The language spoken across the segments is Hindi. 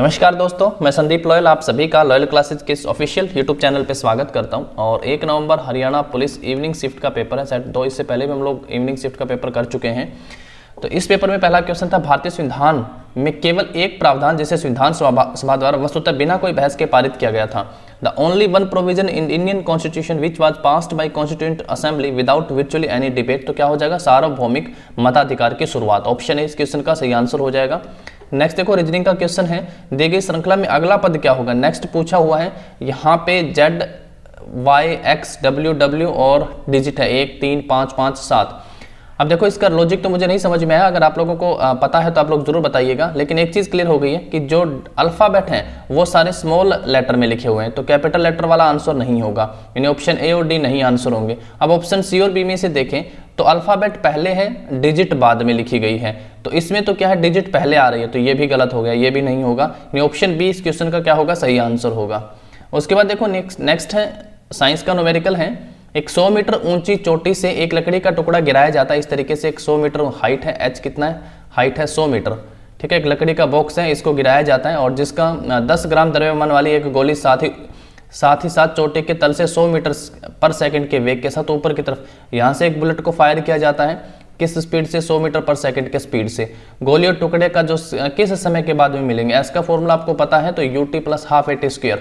नमस्कार दोस्तों, मैं संदीप लॉयल आप सभी का लॉयल क्लासेज के ऑफिशियल यूट्यूब चैनल पे स्वागत करता हूं। और 1 नवंबर हरियाणा पुलिस इवनिंग शिफ्ट का पेपर है सेट 2। इससे पहले भी हम लोग इवनिंग शिफ्ट का पेपर कर चुके हैं। तो इस पेपर में पहला क्वेश्चन था, भारतीय संविधान में केवल एक प्रावधान जिसे संविधान सभा द्वारा वस्तुतः बिना कोई बहस के पारित किया गया था। The only one provision in Indian constitution which was passed by constituent assembly without virtually any debate. तो क्या हो जाएगा, सार्वभौमिक मताधिकार की शुरुआत। ऑप्शन है इस क्वेश्चन का सही आंसर हो जाएगा। नेक्स्ट देखो, रीजनिंग का क्वेश्चन है, दी गई श्रृंखला में अगला पद क्या होगा। नेक्स्ट पूछा हुआ है यहाँ पे Z Y X W W और डिजिट है 1 3 5 5 7। अब देखो इसका लॉजिक तो मुझे नहीं समझ में आया, अगर आप लोगों को पता है तो आप लोग जरूर बताइएगा। लेकिन एक चीज क्लियर हो गई है कि जो अल्फाबेट हैं वो सारे स्मॉल लेटर में लिखे हुए हैं, तो कैपिटल लेटर वाला आंसर नहीं होगा, यानी ऑप्शन ए और डी नहीं आंसर होंगे। अब ऑप्शन सी और बी में से देखें तो अल्फाबेट पहले है, डिजिट बाद में लिखी गई है, तो इसमें तो क्या है डिजिट पहले आ रही है, तो ये भी गलत हो गया, ये भी नहीं होगा। यानी ऑप्शन बी इस क्वेश्चन का क्या होगा, सही आंसर होगा। उसके बाद देखो नेक्स्ट है साइंस का न्यूमेरिकल है। एक 100 मीटर ऊंची चोटी से एक लकड़ी का टुकड़ा गिराया जाता है इस तरीके से। एक 100 मीटर हाइट है, एच कितना है, हाइट है 100 मीटर, ठीक है। एक लकड़ी का बॉक्स है, इसको गिराया जाता है और जिसका 10 ग्राम द्रव्यमान वाली एक गोली साथ ही साथ चोटी के तल से 100 मीटर पर सेकंड के वेग के साथ ऊपर की तरफ यहाँ से एक बुलेट को फायर किया जाता है। किस स्पीड से, 100 मीटर पर सेकंड के स्पीड से। गोली और टुकड़े का जो किस समय के बाद में मिलेंगे, इसका फॉर्मूला आपको पता है, तो ut + ½ at²।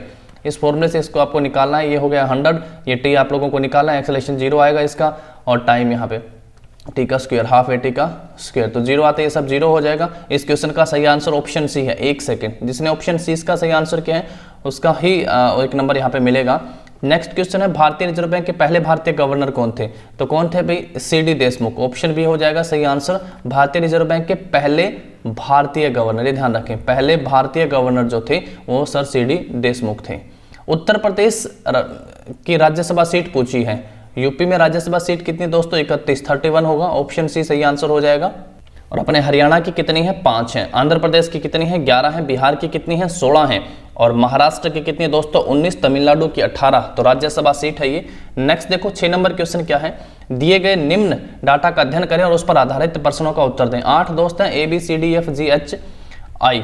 इस फॉर्मूले से इसको आपको निकालना है। ये हो गया 100, ये t आप लोगों को निकालना है, एक्सेलरेशन 0 आएगा इसका, और टाइम यहाँ पे t का स्क्वायर, ½ at का स्क्वायर, तो 0 आते ये सब 0 हो जाएगा। इस क्वेश्चन का सही आंसर ऑप्शन सी है, 1 सेकंड। जिसने ऑप्शन सी इसका सही आंसर किया है उसका ही 1 नंबर यहाँ पे मिलेगा। नेक्स्ट क्वेश्चन है, भारतीय रिजर्व बैंक के पहले भारतीय गवर्नर कौन थे। तो कौन थे भाई, CD देशमुख। ऑप्शन बी हो जाएगा सही आंसर। भारतीय रिजर्व बैंक के पहले भारतीय गवर्नर, ये ध्यान रखें, पहले भारतीय गवर्नर जो थे वो सर CD देशमुख थे। उत्तर प्रदेश की राज्यसभा सीट पूछी है, यूपी में राज्यसभा सीट कितनी दोस्तों, 31 होगा, ऑप्शन सी सही आंसर हो जाएगा। और अपने हरियाणा की कितनी है, 5 है। आंध्र प्रदेश की कितनी है, 11 है। बिहार की कितनी है, 16 है। और महाराष्ट्र की कितनी है दोस्तों, 19। तमिलनाडु की 18। तो राज्यसभा सीट है ये। नेक्स्ट देखो 6 नंबर क्वेश्चन क्या है, दिए गए निम्न डाटा का अध्ययन करें और उस पर आधारित प्रश्नों का उत्तर दें। 8 दोस्त हैं, ABCDFGHI,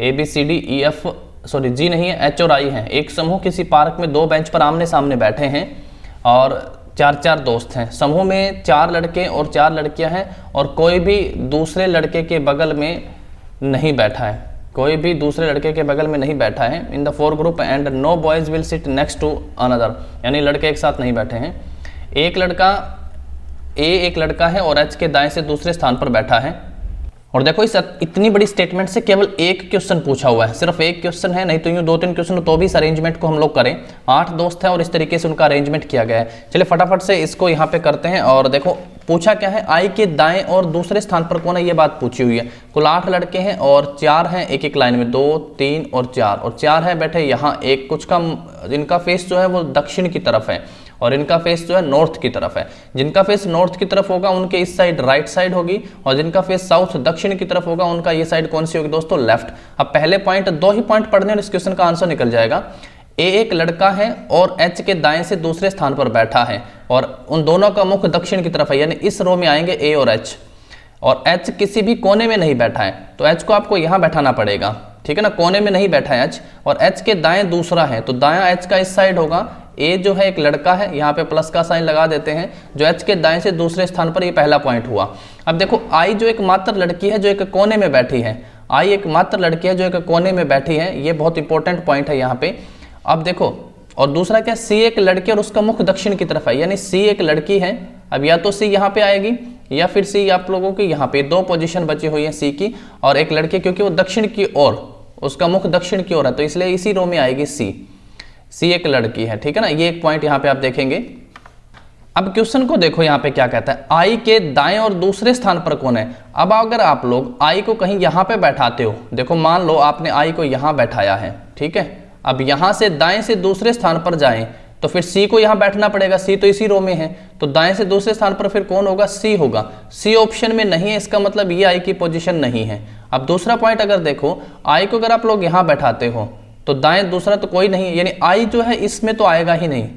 ABCDEF सॉरी जी नहीं है, H और I है। एक समूह किसी पार्क में 2 बेंच पर आमने सामने बैठे हैं और 4 दोस्त हैं। समूह में 4 लड़के और 4 लड़कियां हैं और कोई भी दूसरे लड़के के बगल में नहीं बैठा है, कोई भी दूसरे लड़के के बगल में नहीं बैठा है। In the 4 group and no boys will sit next to another, यानी लड़के एक साथ नहीं बैठे हैं। एक लड़का है और H के दाएं से दूसरे स्थान पर बैठा है। और देखो इस इतनी बड़ी स्टेटमेंट से केवल एक क्वेश्चन पूछा हुआ है, सिर्फ एक क्वेश्चन है, नहीं तो यूं 2-3 क्वेश्चन तो भी इस अरेंजमेंट को हम लोग करें। 8 दोस्त हैं और इस तरीके से उनका अरेंजमेंट किया गया है। चलिए फटाफट से इसको यहाँ पे करते हैं। और देखो पूछा क्या है, I के दाएं और दूसरे स्थान पर कौन है, ये बात पूछी हुई है। कुल 8 लड़के हैं और 4 हैं एक लाइन में, 2 3 और 4, और 4 है बैठे यहाँ। एक कुछ का इनका फेस जो है वो दक्षिण की तरफ है और इनका फेस जो है नॉर्थ की तरफ है। जिनका फेस नॉर्थ की तरफ होगा उनके इस साइड राइट साइड होगी, और जिनका फेस साउथ दक्षिण की तरफ होगा उनका ये साइड कौन सी होगी दोस्तों, लेफ्ट। अब पहले पॉइंट 2 ही पॉइंट पढ़ने और इस क्वेश्चन का आंसर निकल जाएगा। एक लड़का है और H के दाएं से दूसरे स्थान पर बैठा है और उन दोनों का मुख दक्षिण की तरफ है, यानी इस रो में आएंगे A और H, और H किसी भी कोने में नहीं बैठा है, तो H को आपको यहाँ बैठाना पड़ेगा, ठीक है ना। कोने में नहीं बैठा है H, और H के दाएं दूसरा है, तो दायां H का इस साइड होगा। A जो है एक लड़का है, यहाँ पे प्लस का साइन लगा देते हैं, जो H के दाएं से दूसरे स्थान पर, ये पहला पॉइंट हुआ। अब देखो I जो एक मात्र लड़की है जो एक कोने में बैठी है, I एक मात्र लड़की है जो एक कोने में बैठी है, ये बहुत इंपॉर्टेंट पॉइंट है यहाँ पे। अब देखो, और दूसरा क्या, C एक लड़की और उसका मुख दक्षिण की तरफ है, यानी C एक लड़की है। अब या तो C यहाँ पे आएगी या फिर C आप लोगों की यहाँ पे 2 पोजीशन बची हुई है C की, और एक लड़की क्योंकि वो दक्षिण की ओर, उसका मुख दक्षिण की ओर है, तो इसलिए इसी रो में आएगी C एक लड़की है, ठीक है ना। ये एक पॉइंट यहाँ पे आप देखेंगे। अब क्वेश्चन को देखो यहाँ पे क्या कहता है, I के दाएं और दूसरे स्थान पर कौन है। अब अगर आप लोग I को कहीं यहाँ पे बैठाते हो, देखो मान लो आपने I को यहाँ बैठाया है, ठीक है। अब यहाँ से दाएं से दूसरे स्थान पर जाएं तो फिर C को यहाँ बैठना पड़ेगा, C तो इसी रो में है, तो दाएं से दूसरे स्थान पर फिर कौन होगा, C होगा। C ऑप्शन में नहीं है, इसका मतलब ये I की पोजीशन नहीं है। अब दूसरा पॉइंट अगर देखो, I को अगर आप लोग यहाँ बैठाते हो तो दाएं दूसरा तो कोई नहीं है, यानी I जो है इसमें तो आएगा ही नहीं,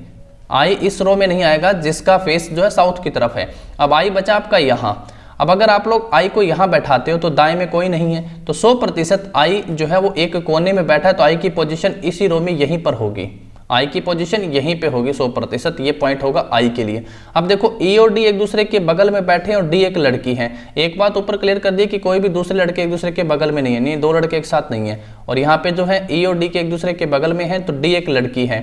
I इस रो में नहीं आएगा जिसका फेस जो है साउथ की तरफ है। अब I बचा आपका यहाँ। अब अगर आप लोग i को यहाँ बैठाते हो तो दाएं में कोई नहीं है, तो 100% i जो है वो एक कोने में बैठा है, तो i की पोजीशन इसी रो में यहीं पर होगी, i की पोजीशन यहीं पे होगी 100%, ये पॉइंट होगा i के लिए। अब देखो e और d एक दूसरे के बगल में बैठे हैं और d एक लड़की है। एक बात ऊपर क्लियर कर दी कि कोई भी दूसरे लड़के एक दूसरे के बगल में नहीं है, नहीं दो लड़के एक साथ नहीं है, और यहाँ पे जो है e और d के एक दूसरे के बगल में है, तो d एक लड़की है।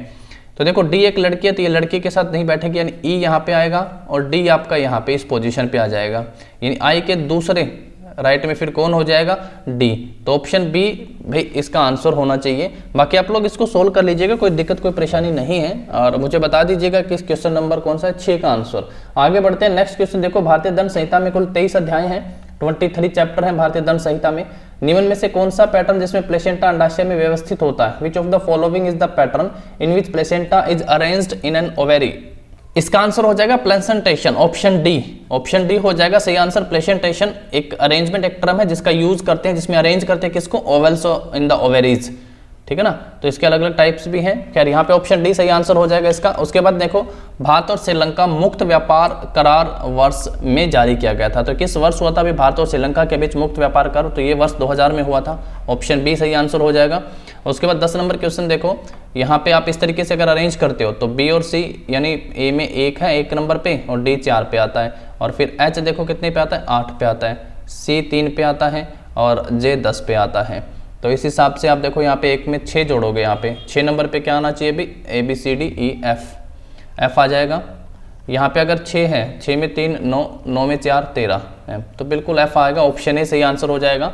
तो देखो d एक लड़की है तो ये लड़की के साथ नहीं बैठेगी, यानी e यहाँ पे आएगा और d आपका यहाँ पे इस पोजीशन पे आ जाएगा, यानी i के दूसरे राइट में फिर कौन हो जाएगा, d। तो ऑप्शन बी भाई इसका आंसर होना चाहिए। बाकी आप लोग इसको सोल्व कर लीजिएगा, कोई दिक्कत कोई परेशानी नहीं है, और मुझे बता दीजिएगा कि क्वेश्चन नंबर कौन सा है, 6 का आंसर। आगे बढ़ते हैं, नेक्स्ट क्वेश्चन देखो, भारतीय दंड संहिता में कुल 23 अध्याय हैं, 23 चैप्टर हैं भारतीय दंड संहिता में। निम्न में से कौन सा पैटर्न जिसमें प्लेसेंटा अंडाशय में व्यवस्थित होता है, which of the following is the pattern in which placenta is arranged in an ovary. इसका आंसर हो जाएगा placentation, option D. Option D हो जाएगा सही आंसर। प्लेसेंटेशन एक अरेंजमेंट एक टर्म है जिसका यूज करते हैं, जिसमें अरेंज करते हैं किसको, ओवल्स इन द ओवेरीज, ठीक है ना। तो इसके अलग अलग टाइप्स भी हैं। खैर यहाँ पे ऑप्शन डी सही आंसर हो जाएगा इसका। उसके बाद देखो, भारत और श्रीलंका मुक्त व्यापार करार वर्ष में जारी किया गया था, तो किस वर्ष हुआ था अभी भारत और श्रीलंका के बीच मुक्त व्यापार करार, तो ये वर्ष 2000 में हुआ था, ऑप्शन बी सही आंसर हो जाएगा। उसके बाद 10 नंबर क्वेश्चन देखो, यहाँ पे आप इस तरीके से अगर अरेंज करते हो तो बी और सी यानी ए में 1 है 1 नंबर पे, और डी 4 पे आता है, और फिर एच देखो कितने पे आता है, 8 पे आता है, सी 3 पे आता है, और जे 10 पे आता है। तो इस हिसाब से आप देखो यहाँ पे 1 में 6 जोड़ोगे, यहाँ पे 6 नंबर पे क्या आना चाहिए भी, A B C D E F आ जाएगा। यहाँ पे अगर 6 है, 6 में 3 9, 9 में 4 13 है, तो बिल्कुल एफ आएगा, ऑप्शन ए सही आंसर हो जाएगा।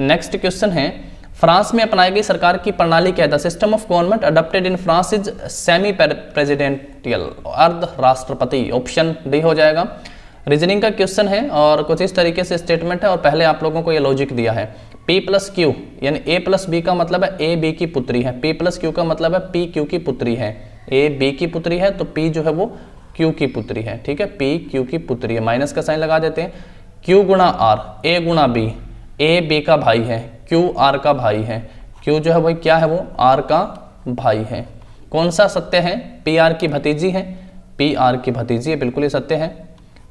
नेक्स्ट क्वेश्चन है, फ्रांस में अपनाई गई सरकार की प्रणाली क्या है, the system of government adopted in France is semi presidential, अर्ध राष्ट्रपति, ऑप्शन डी हो जाएगा। रीजनिंग का क्वेश्चन है और कुछ इस तरीके से स्टेटमेंट है, और पहले आप लोगों को ये लॉजिक दिया है, P प्लस क्यू यानी A प्लस बी का मतलब है A B की पुत्री है, P प्लस क्यू का मतलब है P Q की पुत्री है, A B की पुत्री है तो P जो है वो Q की पुत्री है, ठीक है, P Q की पुत्री है, माइनस का साइन लगा देते हैं, Q गुणा R, A गुणा B, A B का भाई है, Q R का भाई है, Q जो है भाई क्या है वो R का भाई है। कौन सा सत्य है, P R की भतीजी है, P R की भतीजी है, बिल्कुल ये सत्य है।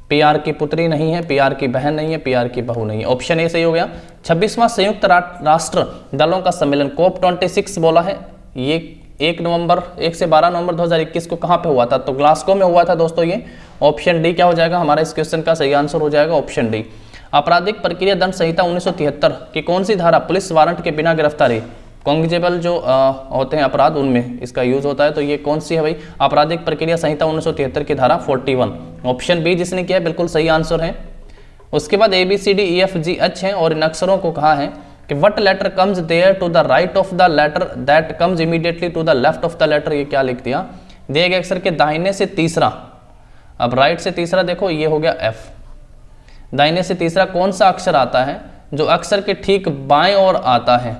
पीआर की पुत्री नहीं है, पीआर की बहन नहीं है, पीआर की बहू नहीं है, ऑप्शन ए सही हो गया। 26वां संयुक्त राष्ट्र दलों का सम्मेलन COP26 बोला है, ये 1 से 12 नवंबर 2021 को कहाँ पे हुआ था, तो ग्लासगो में हुआ था दोस्तों ये, ऑप्शन डी क्या हो जाएगा हमारा इस क्वेश्चन का सही आंसर हो जाएगा ऑप्शन डी। आपराधिक प्रक्रिया दंड संहिता 1973 की कौन सी धारा पुलिस वारंट के बिना गिरफ्तारी, कॉन्जिबल जो होते हैं अपराध उनमें इसका यूज होता है, तो ये कौन सी है भाई, आपराधिक प्रक्रिया संहिता 1973 की धारा 41, ऑप्शन बी जिसने किया बिल्कुल सही आंसर है। उसके बाद A B C D E F G H है, और इन अक्षरों को कहा है कि what letter comes there to the right of the letter that comes immediately to the left of the letter, ये क्या लिख दिया, दिए गए अक्षर के दाहिने से तीसरा, अब राइट से तीसरा देखो ये हो गया एफ, दाहिने से तीसरा कौन सा अक्षर आता है, जो अक्षर के ठीक बाएं ओर आता है,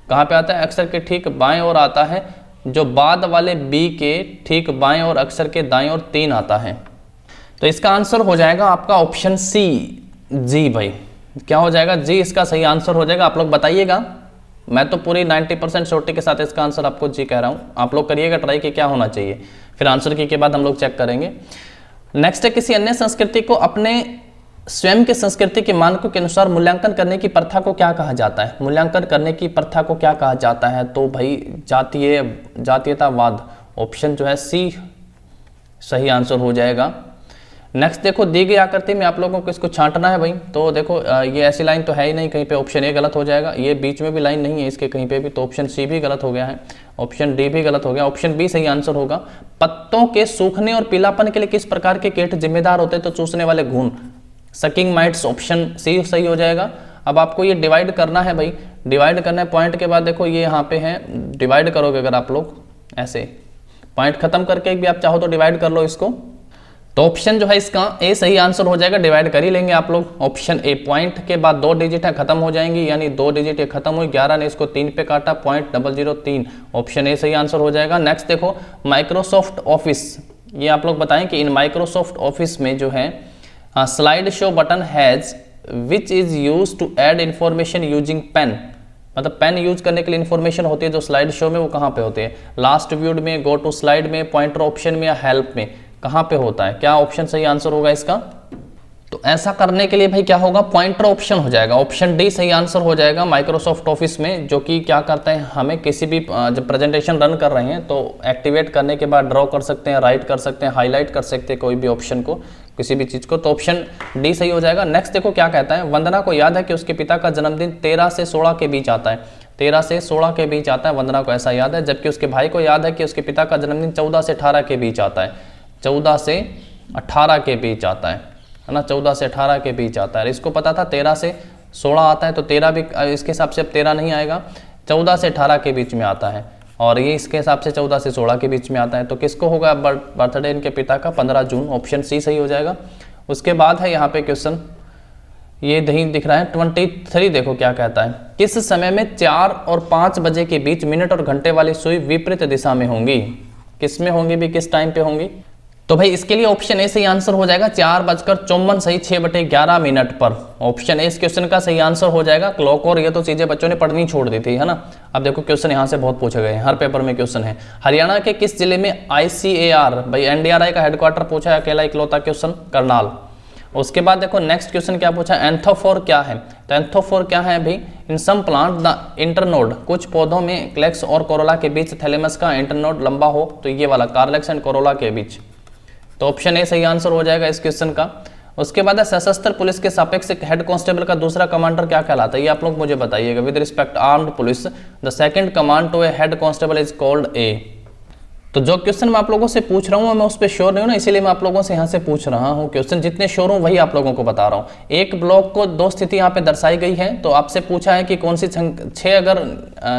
कहाँ पे आता है, अक्षर के ठीक बाएं ओर आता है, जो बाद वाले बी के ठीक बाएं और अक्षर के दाएं ओर 3 आता है, तो इसका आंसर हो जाएगा आपका ऑप्शन सी जी भाई, क्या हो जाएगा जी इसका सही आंसर हो जाएगा। आप लोग बताइएगा, मैं तो पूरी 90% श्योरिटी के साथ इसका आंसर आपको जी कह रहा हूँ, आप लोग करिएगा ट्राई कि क्या होना चाहिए, फिर आंसर की के बाद हम लोग चेक करेंगे। नेक्स्ट है, किसी अन्य संस्कृति को अपने स्वयं के संस्कृति के मानकों के अनुसार मूल्यांकन करने की प्रथा को क्या कहा जाता है, मूल्यांकन करने की प्रथा को क्या कहा जाता है, तो भाई जातीयतावाद, ऑप्शन जो है सी सही आंसर हो जाएगा। नेक्स्ट देखो, दी गई आकृति में आप लोगों को इसको छांटना है भाई, तो देखो ये ऐसी लाइन तो है ही नहीं कहीं पे, ऑप्शन ए गलत हो जाएगा, ये बीच में भी लाइन नहीं है इसके कहीं पे भी, तो ऑप्शन सी भी गलत हो गया है, ऑप्शन डी भी गलत हो गया, ऑप्शन बी सही आंसर होगा। पत्तों के सूखने और पीलापन के लिए किस प्रकार के कीट जिम्मेदार होते हैं, तो चूसने वाले घुन, सकिंग माइट्स, ऑप्शन सी सही हो जाएगा। अब आपको ये डिवाइड करना है भाई, डिवाइड करना है पॉइंट के बाद, देखो ये यहाँ पे है, डिवाइड करोगे अगर आप लोग ऐसे पॉइंट खत्म करके भी आप चाहो तो डिवाइड कर लो इसको, तो ऑप्शन जो है इसका ए सही आंसर हो जाएगा, डिवाइड कर ही लेंगे आप लोग, ऑप्शन ए। पॉइंट के बाद 2 डिजिट है खत्म हो जाएंगी, यानी 2 डिजिट ये खत्म हुई, 11 ने इसको 3 पे काटा, 0.003, ऑप्शन ए सही आंसर हो जाएगा। नेक्स्ट देखो, माइक्रोसॉफ्ट ऑफिस, ये आप लोग बताएं कि इन माइक्रोसॉफ्ट ऑफिस में जो है slide show button has which is use to add information using pen, मतलब पेन यूज करने के लिए इंफॉर्मेशन होती है जो स्लाइड शो में, वो कहाँ पे होते हैं, लास्ट व्यूड में, गो टू स्लाइड में, पॉइंटर ऑप्शन में, या हेल्प में, कहाँ पे होता है, क्या ऑप्शन सही आंसर होगा इसका, तो ऐसा करने के लिए भाई क्या होगा, पॉइंटर ऑप्शन हो जाएगा, ऑप्शन डी सही आंसर हो जाएगा माइक्रोसॉफ्ट ऑफिस में, जो कि क्या करता है, हमें किसी भी जब प्रेजेंटेशन रन कर रहे हैं तो एक्टिवेट करने के बाद ड्रॉ कर सकते हैं, राइट कर सकते हैं, हाईलाइट कर सकते हैं कोई भी ऑप्शन को, किसी भी चीज़ को, तो ऑप्शन डी सही हो जाएगा। नेक्स्ट देखो क्या कहता है, वंदना को याद है कि उसके पिता का जन्मदिन 13 से 16 के बीच आता है, 13 से 16 के बीच आता है, वंदना को ऐसा याद है, जबकि उसके भाई को याद है कि उसके पिता का जन्मदिन 14 से 18 के बीच आता है, 14 से 18 के बीच आता है ना, 14 से 18 के बीच आता है। इसको पता था 13 से 16 आता है, तो 13 भी इसके हिसाब से अब 13 नहीं आएगा, 14 से 18 के बीच में आता है, और ये इसके हिसाब से 14 से 16 के बीच में आता है। तो किसको होगा बर्थडे इनके पिता का, 15 जून, ऑप्शन सी सही हो जाएगा। उसके बाद है यहाँ पे क्वेश्चन, ये नहीं दिख रहा है 23, देखो क्या कहता है, किस समय में 4 और 5 बजे के बीच मिनट और घंटे वाली सुई विपरीत दिशा में होंगी, किस में होंगी भी, किस टाइम पे होंगी। तो भाई इसके लिए ऑप्शन ए सही आंसर हो जाएगा, 4:54 सही 6/11 पर, ऑप्शन ए इस क्वेश्चन का सही आंसर हो जाएगा। क्लॉक और ये तो चीजें बच्चों ने पढ़नी छोड़ दी थी, है ना। अब देखो क्वेश्चन यहाँ से बहुत पूछे गए हैं, हर पेपर में क्वेश्चन है। हरियाणा के किस जिले में ICAR, भाई NDRI का हेडक्वार्टर पूछा है, अकेला इकलौता क्वेश्चन, करनाल। उसके बाद देखो नेक्स्ट क्वेश्चन क्या पूछा, एंथोफोर क्या है, तो एंथोफोर क्या है भाई, इन सम प्लांट द इंटरनोड, कुछ पौधों में क्लेक्स और कोरोला के बीच थैलेमस का इंटरनोड लंबा हो, तो ये वाला कार्लेक्स एंड कोरोला के बीच, तो ऑप्शन ए सही आंसर हो जाएगा इस क्वेश्चन का। उसके बाद है सशस्त्र पुलिस के सापेक्ष हेड कांस्टेबल का दूसरा कमांडर क्या कहलाता है, ये आप लोग मुझे बताइएगा। With respect armed police the second command to a head constable is called a. तो जो क्वेश्चन मैं आप लोगों से पूछ रहा हूँ मैं उस पर श्योर नहीं हूँ ना, इसीलिए मैं आप लोगों से यहाँ से पूछ रहा हूँ क्वेश्चन, जितने श्योर हूँ वही आप लोगों को बता रहा हूँ। एक ब्लॉक को 2 स्थिति यहाँ पे दर्शाई गई है, तो आपसे पूछा है कि कौन सी 6 अगर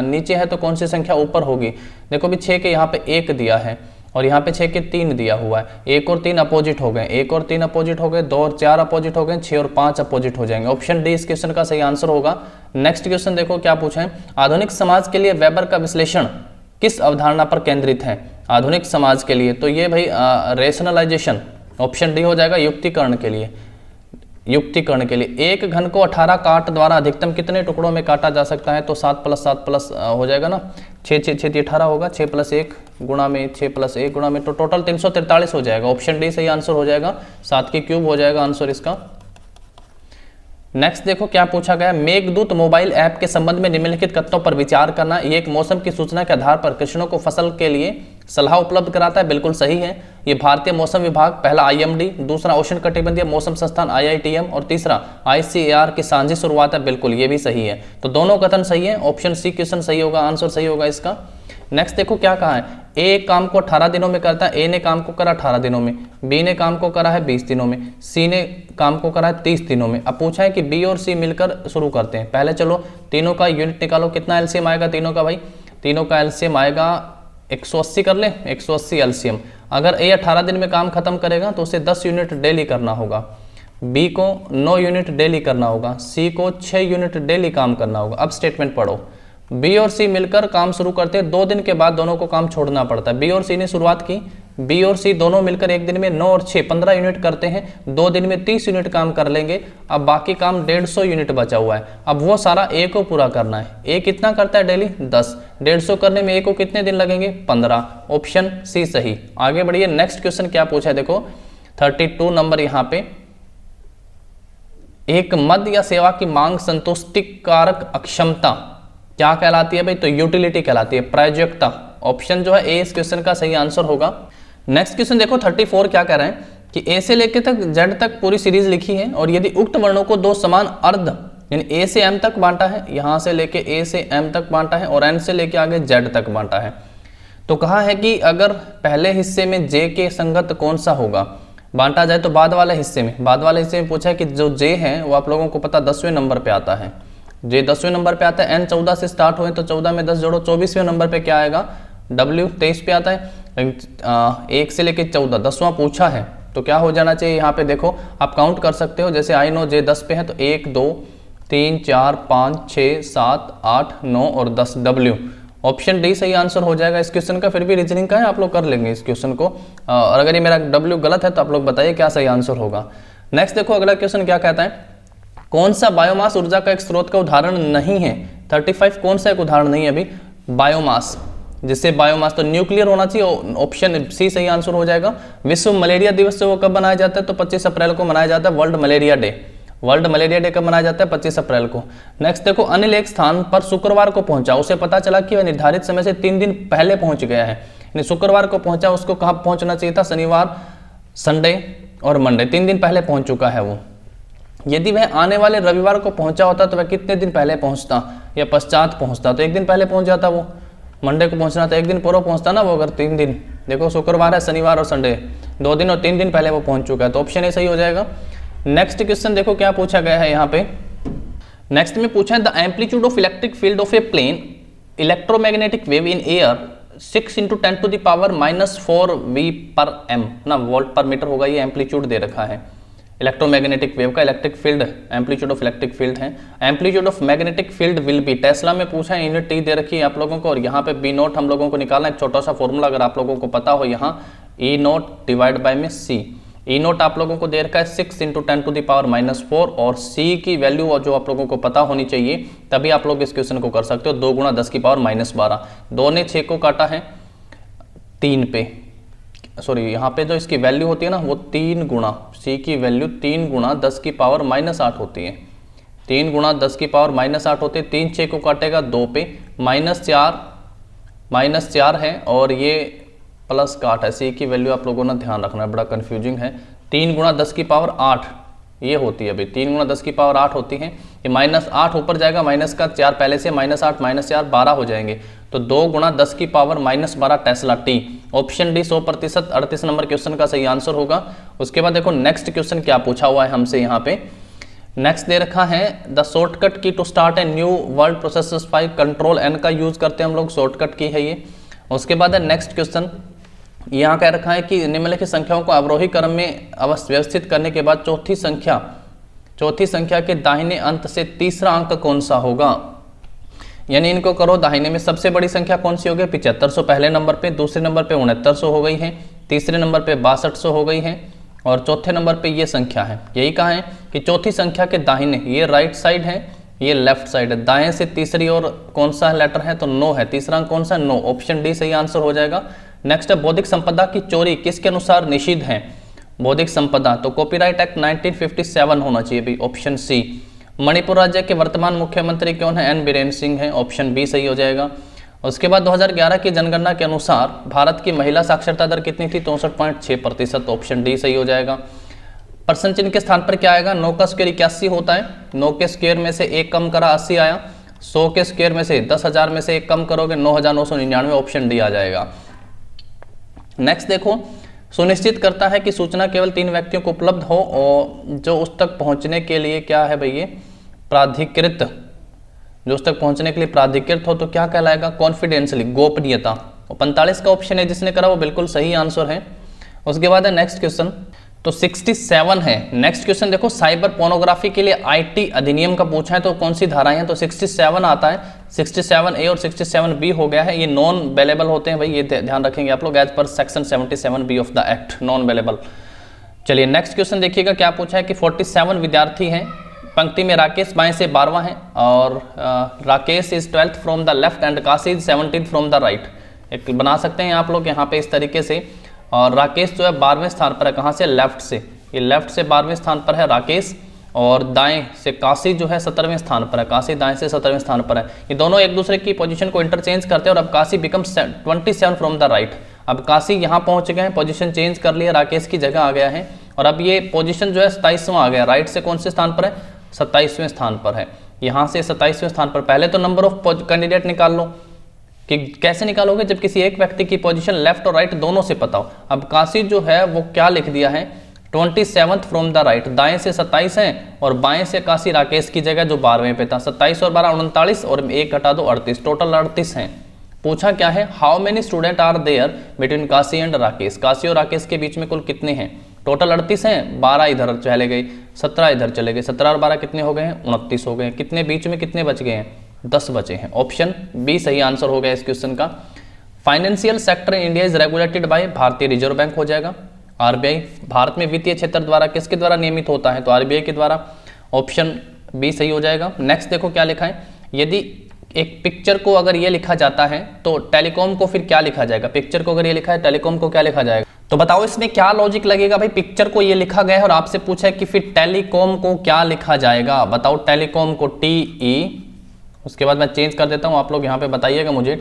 नीचे है तो कौन सी संख्या ऊपर होगी। देखो भी 6 के यहाँ पे 1 दिया है और यहाँ पे 6 के 3 दिया हुआ है, 1 और 3 अपोजिट हो गए, 1 और 3 अपोजिट हो गए, 2 और 4 अपोजिट हो गए, 6 और 5 अपोजिट हो जाएंगे। ऑप्शन डी इस क्वेश्चन का सही आंसर होगा। नेक्स्ट क्वेश्चन देखो क्या पूछा है, आधुनिक समाज के लिए वेबर का विश्लेषण किस अवधारणा पर केंद्रित है, आधुनिक समाज के लिए, तो ये भाई रेशनलाइजेशन, ऑप्शन डी हो जाएगा, युक्तिकरण के लिए, युक्तिकरण के लिए। एक घन को 18 काट द्वारा अधिकतम कितने टुकड़ों में काटा जा सकता है, तो 7 + 7 + हो जाएगा ना, 6 6 6 18 होगा, 6 + 1 गुणा में 6 + 1 गुणा में, तो टोटल 343 हो जाएगा। ऑप्शन डी सही आंसर हो जाएगा, 7 की क्यूब हो जाएगा आंसर इसका। नेक्स्ट देखो क्या पूछा गया, मेघदूत मोबाइल ऐप के संबंध में निम्नलिखित कथनों पर विचार करना। ये एक मौसम की सूचना के आधार पर किसानों को फसल के लिए सलाह उपलब्ध कराता है, बिल्कुल सही है। ये भारतीय मौसम विभाग, पहला IMD, दूसरा उष्ण कटिबंधीय मौसम संस्थान IITM और तीसरा ICAR की साझी शुरुआत है, बिल्कुल ये भी सही है। तो दोनों कथन सही है, ऑप्शन सी क्वेश्चन सही होगा, आंसर सही होगा इसका। नेक्स्ट देखो क्या कहा है, ए काम को 18 दिनों में करता है, ए ने काम को करा 18 दिनों में, बी ने काम को करा है 20 दिनों में, सी ने काम को करा है 30 दिनों में। अब पूछा है कि बी और सी मिलकर शुरू करते हैं। पहले चलो तीनों का यूनिट निकालो, कितना एलसीएम आएगा तीनों का भाई, तीनों का एलसीएम आएगा 180 कर ले, 180 एलसीएम। अगर ए 18 दिन में काम खत्म करेगा तो उसे 10 यूनिट डेली करना होगा, बी को 9 यूनिट डेली करना होगा, सी को 6 यूनिट डेली काम करना होगा। अब स्टेटमेंट पढ़ो, बी और सी मिलकर काम शुरू करते हैं, 2 दिन के बाद दोनों को काम छोड़ना पड़ता है। बी और सी ने शुरुआत की, बी और सी दोनों मिलकर एक दिन में 9 और 6 15 यूनिट करते हैं, 2 दिन में 30 यूनिट काम कर लेंगे। अब बाकी काम 150 यूनिट बचा हुआ है, अब वो सारा ए को पूरा करना है। ए कितना करता है डेली 10, 150 करने में ए को कितने दिन लगेंगे 15, ऑप्शन सी सही। आगे बढ़िए, नेक्स्ट क्वेश्चन क्या पूछा है देखो 32 नंबर यहाँ पे, एक मद या सेवा की मांग संतुष्टि कारक अक्षमता क्या कहलाती है भाई, तो यूटिलिटी कहलाती है, प्रायोजकता। ऑप्शन जो है ए इस क्वेश्चन का सही आंसर होगा। नेक्स्ट क्वेश्चन देखो 34 क्या कह रहे हैं कि ए से लेकर तक जेड तक पूरी सीरीज लिखी है और यदि उक्त वर्णों को 2 समान अर्ध यानी ए से एम तक बांटा है, यहां से लेके ए से एम तक बांटा है और एन से लेके आगे जेड तक बांटा है, तो कहा है कि अगर पहले हिस्से में जे के संगत कौन सा होगा बांटा जाए, तो बाद वाले हिस्से में पूछा है कि जो जे है वो आप लोगों को पता 10वें नंबर पे आता है, जे 10वें नंबर पे आता है, एन 14 से स्टार्ट हुए तो 14 में 10 जोड़ो, 24वें नंबर पे क्या आएगा, डब्ल्यू 23 पे आता है, 1 से लेके 14 10वां पूछा है, तो क्या हो जाना चाहिए यहाँ पे देखो आप काउंट कर सकते हो, जैसे आई नो जे 10 पे है तो 1 2 3 4 5 6 7 8 9 और 10 डब्ल्यू, ऑप्शन डी सही आंसर हो जाएगा इस क्वेश्चन का। फिर भी रीजनिंग का है, आप लोग कर लेंगे इस क्वेश्चन को, और अगर ये मेरा डब्ल्यू गलत है तो आप लोग बताइए क्या सही आंसर होगा। नेक्स्ट देखो अगला क्वेश्चन क्या कहता है, कौन सा बायोमास ऊर्जा का एक स्रोत का उदाहरण नहीं है, 35 कौन सा एक उदाहरण नहीं है अभी, बायोमास जिससे बायोमास, तो न्यूक्लियर होना चाहिए, ऑप्शन सी सही आंसर हो जाएगा। विश्व मलेरिया दिवस से वो कब मनाया जाता है, तो 25 अप्रैल को मनाया जाता है, world malaria day. World malaria day कब मनाया जाता है, 25 अप्रैल को। नेक्स्ट देखो, अनिल एक स्थान पर शुक्रवार को पहुंचा, उसे पता चला कि वह निर्धारित समय से 3 दिन पहले पहुंच गया है, यानी शुक्रवार को पहुंचा, उसको कहाँ पहुंचना चाहिए था, शनिवार, संडे और मंडे, 3 दिन पहले पहुंच चुका है वो। यदि वह आने वाले रविवार को पहुंचा होता तो वह कितने दिन पहले पहुंचता या पश्चात पहुंचता, तो 1 दिन पहले पहुंच जाता वो। मंडे को पहुंचना था, 1 दिन पूर्व पहुंचता ना वो, अगर 3 दिन, देखो शुक्रवार है, शनिवार और संडे, 2 दिन और 3 दिन पहले वो पहुंच चुका है, तो ऑप्शन ए सही हो जाएगा। नेक्स्ट क्वेश्चन देखो क्या पूछा गया है यहाँ पे। नेक्स्ट में पूछा है the amplitude of electric field of a plane electromagnetic wave in air 6 × 10⁻⁻4 V पर m ना, वोल्ट पर मीटर होगा, ये एम्पलीट्यूड दे रखा है इलेक्ट्रोमैग्नेटिक वेव का। Electric field, amplitude of electric field है, amplitude of magnetic field will be, tesla में पूछा है, यूनिट टी दे रखी है आप लोगों को, और यहाँ पे बी नॉट हम लोगों को निकालना है। एक छोटा सा फॉर्मूला अगर आप लोगों को पता हो, यहाँ ई नॉट डिवाइड बाय में सी, ई नॉट आप लोगों को दे रखा है 6 × 10⁻⁻4 और सी की वैल्यू जो आप लोगों को पता होनी चाहिए, तभी आप लोग इस क्वेश्चन को कर सकते हो। 2 × 10⁻−12, 2 ने 6 को काटा है 3 पे, सॉरी यहाँ पे जो इसकी वैल्यू होती है ना वो 3 गुणा, सी की वैल्यू 3 × 10⁻−8 होती है, 3 × 10⁻−8 होती है। 3 6 को काटेगा 2 पे, -4 है और ये प्लस का 8 है, सी की वैल्यू आप लोगों ने ध्यान रखना है, बड़ा कंफ्यूजिंग है। 3 × 10⁸ ये होती है भाई, 3 × 10⁸ होती है, ये -8 ऊपर जाएगा, माइनस का 4 पहले से, -8 -4 12 हो जाएंगे, तो 2 × 10⁻−12 Tesla T, option D 100% 38 number question का सही आंसर होगा। उसके बाद देखो नेक्स्ट क्वेश्चन क्या पूछा हुआ है हमसे यहाँ पे। नेक्स्ट दे रखा है the shortcut key to start a new word process 5, control N का यूज करते हैं हम लोग, शॉर्टकट की है ये। उसके बाद है नेक्स्ट क्वेश्चन, यहाँ कह रखा है कि निम्नलिखित संख्याओं को अवरोही क्रम में व्यवस्थित करने के बाद चौथी संख्या के दाहिने अंत से तीसरा अंक कौन सा होगा, यानी इनको करो, दाहिने में सबसे बड़ी संख्या कौन सी होगी, 7500 पहले नंबर पे, दूसरे नंबर पे 6900 हो गई है, तीसरे नंबर पे 6200 हो गई है, और चौथे नंबर पे ये संख्या है। यही कहा है कि चौथी संख्या के दाहिने, ये राइट साइड है, ये लेफ्ट साइड है, दाएं से तीसरी और कौन सा लेटर है, तो 9 है, तीसरा अंक कौन सा, 9, ऑप्शन डी सही आंसर हो जाएगा। नेक्स्ट है बौद्धिक संपदा की चोरी किसके अनुसार निषिद्ध है, बौद्धिक संपदा, तो कॉपीराइट एक्ट 1957 होना चाहिए भी, ऑप्शन सी। मणिपुर राज्य के वर्तमान मुख्यमंत्री कौन है, एन बीरेन सिंह है, ऑप्शन बी सही हो जाएगा। उसके बाद 2011 की जनगणना के अनुसार भारत की महिला साक्षरता दर कितनी थी, 64.6%, ऑप्शन डी सही हो जाएगा। पर्सन चिन्ह के स्थान पर क्या आएगा, 9 का स्क्वायर 81 होता है, 9 के स्क्वायर में से 1 कम करा 80 आया, 100 के स्क्वायर में से 10,000 में से 1 कम करोगे 9,999, ऑप्शन डी आ जाएगा। नेक्स्ट देखो, सुनिश्चित करता है कि सूचना केवल 3 व्यक्तियों को उपलब्ध हो और जो उस तक पहुंचने के लिए क्या है भाई, ये प्राधिकृत, जो उस तक पहुंचने के लिए प्राधिकृत हो तो क्या कहलाएगा, कॉन्फिडेंशियली, गोपनीयता। 45 का ऑप्शन है जिसने करा वो बिल्कुल सही आंसर है। उसके बाद है नेक्स्ट क्वेश्चन, तो 67 है। नेक्स्ट क्वेश्चन देखो, साइबर पोर्नोग्राफी के लिए आईटी अधिनियम का पूछा है तो कौन सी धाराएं हैं, तो 67 आता है, 67A और 67B हो गया है, ये नॉन अवेलेबल होते हैं भाई, ये ध्यान रखेंगे आप लोग, as per section 77B of the act, non available. चलिए नेक्स्ट क्वेश्चन देखिएगा क्या पूछा है कि 47 विद्यार्थी हैं, पंक्ति में राकेश बाएं से 12वां है और Rakesh is 12th from the left and Kashi is 17th from the right. एक बना सकते हैं आप लोग यहाँ पे इस तरीके से, और राकेश जो है 12वें स्थान पर है, कहाँ से, लेफ्ट से, ये लेफ्ट से 12वें स्थान पर है राकेश, और दाएं से काशी जो है 17वें स्थान पर है, काशी दाएं से 17वें स्थान पर है। ये दोनों एक दूसरे की पोजीशन को इंटरचेंज करते हैं और अब Kashi become 27 from the right. अब काशी यहाँ पहुंच गए हैं, पोजीशन चेंज कर लिया, राकेश की जगह आ गया है, और अब ये पोजीशन जो है 27वां आ गया, राइट से कौन से स्थान पर है, 27वें स्थान पर है, यहाँ से 27वें स्थान पर। पहले तो नंबर ऑफ कैंडिडेट निकाल लो, कि कैसे निकालोगे, जब किसी एक व्यक्ति की पोजीशन लेफ्ट और राइट दोनों से पता हो। अब काशी जो है वो क्या लिख दिया है, 27th फ्रॉम द राइट, दाएं से 27 है और बाएं से काशी राकेश की जगह जो 12वें पे था, 27 और 12 39 और 1 घटा दो 38, टोटल 38 हैं। पूछा क्या है, how many student are there between Kashi and Rakesh, Kashi और राकेश के बीच में कुल कितने हैं, टोटल 38 हैं, 12 इधर चले गए, 17 इधर चले गए, 17 और 12 कितने हो गए हैं, 29 हो गए। कितने बीच में कितने बच गए हैं, 10 बचे हैं, ऑप्शन बी सही आंसर हो गया इस क्वेश्चन का। Financial sector in India is regulated by, भारतीय रिजर्व बैंक हो जाएगा। आरबीआई, भारत में वित्तीय क्षेत्र द्वारा किसके द्वारा नियमित होता है, तो आरबीआई के द्वारा, ऑप्शन बी सही हो जाएगा। नेक्स्ट देखो क्या लिखा है, यदि एक पिक्चर को अगर ये लिखा जाता है तो टेलीकॉम को फिर क्या लिखा जाएगा? पिक्चर को अगर ये लिखा है, टेलीकॉम को क्या लिखा जाएगा? तो बताओ इसमें क्या लॉजिक लगेगा भाई? पिक्चर को ये लिखा गया है और आपसे पूछा है कि फिर टेलीकॉम को क्या लिखा जाएगा? बताओ टेलीकॉम को TE, उसके बाद मैं चेंज कर देता हूँ, आप लोग यहाँ पे बताइएगा मुझे,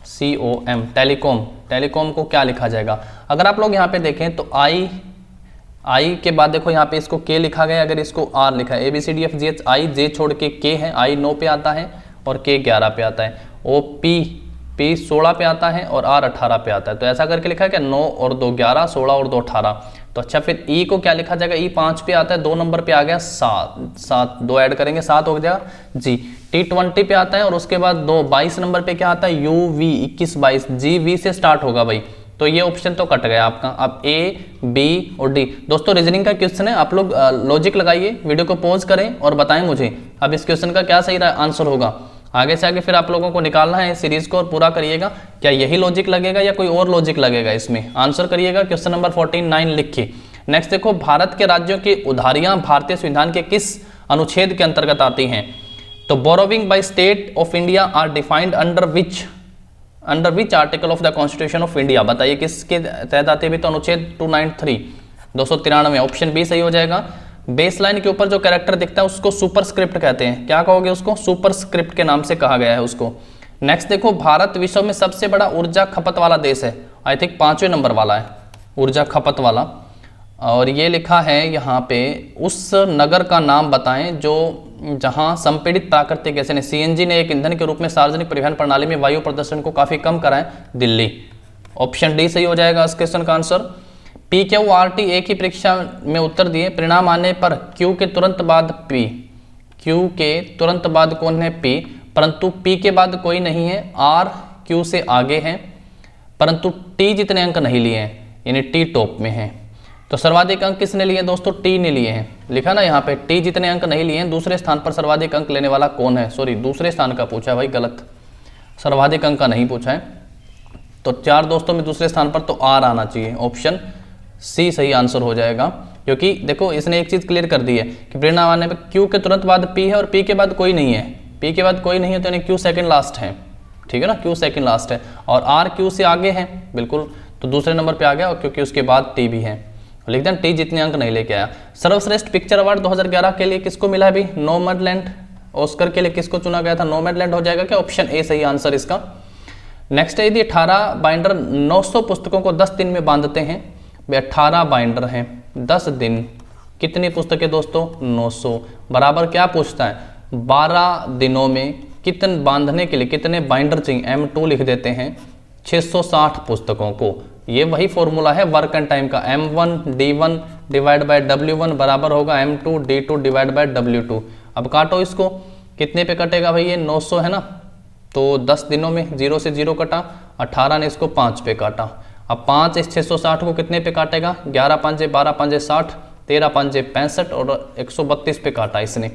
TELECOM, टेलीकॉम। टेलीकॉम को क्या लिखा जाएगा? अगर आप लोग यहाँ पे देखें तो आई के बाद देखो यहाँ पे इसको K लिखा गया, अगर इसको R लिखा है, ABCDFGH, I J छोड़ के K है, I 9 पे आता है और K 11 पे आता है, O P 16 पे आता है और R 18 पे आता है। तो ऐसा करके लिखा है क्या? 9 और 2 11, 16 और 2 18। तो अच्छा फिर E को क्या लिखा जाएगा? E 5 पे आता है, 2 नंबर पे आ गया 7, 2 ऐड करेंगे 7 हो जाएगा G। T 20 पे आता है और उसके बाद 22 नंबर पे क्या आता है? UV 21 22, GV से स्टार्ट होगा भाई। तो ये ऑप्शन तो कट गया आपका। अब A, B और D। दोस्तों रीजनिंग का क्वेश्चन है, आप लोग लॉजिक लगाइए, वीडियो को पॉज करें और बताएं मुझे अब इस क्वेश्चन का क्या सही आंसर होगा। आगे से आगे फिर आप लोगों को निकालना है, सीरीज को और पूरा करिएगा। क्या यही लॉजिक लगेगा या कोई और लॉजिक लगेगा इसमें? आंसर करिएगा क्वेश्चन नंबर 49 लिख के। नेक्स्ट देखो, भारत के राज्यों की उधारियां भारतीय संविधान के किस अनुच्छेद के अंतर्गत आती हैं? तो borrowing by state of India are defined under which article of the constitution of India? बताइए किसके तहत आती है? भी तो अनुच्छेद 293, 293, ऑप्शन बी सही हो जाएगा। बेसलाइन के ऊपर जो कैरेक्टर दिखता है उसको सुपरस्क्रिप्ट कहते हैं। क्या कहोगे उसको? सुपरस्क्रिप्ट के नाम से कहा गया है उसको। नेक्स्ट देखो, भारत विश्व में सबसे बड़ा ऊर्जा खपत वाला देश है। आई थिंक 5वें नंबर वाला है ऊर्जा खपत वाला। और ये लिखा है यहाँ पे, उस नगर का नाम बताएं जो जहां संपीड़ित प्राकृतिक गैसें ने CNG ने एक ईंधन के रूप में सार्वजनिक परिवहन प्रणाली में वायु प्रदूषण को काफी कम करा है। दिल्ली। ऑप्शन डी सही हो जाएगा इस क्वेश्चन का आंसर। PQRT एक ही परीक्षा में उत्तर दिए, परिणाम आने पर Q के तुरंत बाद P, Q के तुरंत बाद कौन है? P, परंतु P के बाद कोई नहीं है, R Q से आगे है, परंतु T जितने अंक नहीं लिए हैं, यानी T टॉप में है। तो सर्वाधिक अंक किसने लिए दोस्तों? T ने लिए हैं। लिखा ना यहाँ पे, T जितने अंक नहीं लिए हैं, दूसरे स्थान पर सर्वाधिक अंक लेने वाला कौन है? सॉरी, दूसरे स्थान का पूछा है भाई, गलत, सर्वाधिक अंक का नहीं पूछा है। तो 4 दोस्तों में दूसरे स्थान पर तो R आना चाहिए, ऑप्शन C सही आंसर हो जाएगा। क्योंकि देखो इसने एक चीज क्लियर कर दी है कि परिणाम आने पर Q के तुरंत बाद P है और P के बाद कोई नहीं है, P के बाद कोई नहीं है तो यानी Q सेकंड लास्ट है, ठीक है ना, Q सेकंड लास्ट है और R Q से आगे है, बिल्कुल, तो दूसरे नंबर पे आ गया। और क्योंकि उसके बाद T भी है, लिख दें T जितने अंक नहीं लेके आया। सर्वश्रेष्ठ पिक्चर अवार्ड 2011 के लिए किसको मिला है भी? नोमैडलैंड। ऑस्कर के लिए किसको चुना गया था? नोमैडलैंड हो जाएगा क्या? ऑप्शन ए सही आंसर इसका। नेक्स्ट है, यदि 18 बाइंडर 900 पुस्तकों को 10 दिन में बांधते हैं, 18 बाइंडर हैं 10 दिन, कितनी पुस्तकें दोस्तों? 900, बराबर क्या पूछता है? 12 दिनों में कितने बांधने के लिए कितने बाइंडर चाहिए? M2 लिख देते हैं, 660 पुस्तकों को। ये वही फॉर्मूला है वर्क एंड टाइम का, M1 D1 divide by W1 बराबर होगा M2 D2 divide by W2। अब काटो इसको, कितने पे कटेगा भाई? ये 900 है ना, तो 10 दिनों में 0 से 0 कटा, 18 ने इसको 5 पे काटा। अब 5 इस 660 को कितने पे काटेगा? 11 पंजे 12 पंजे 60, 13 पंजे 65 और 132 पे काटा इसने।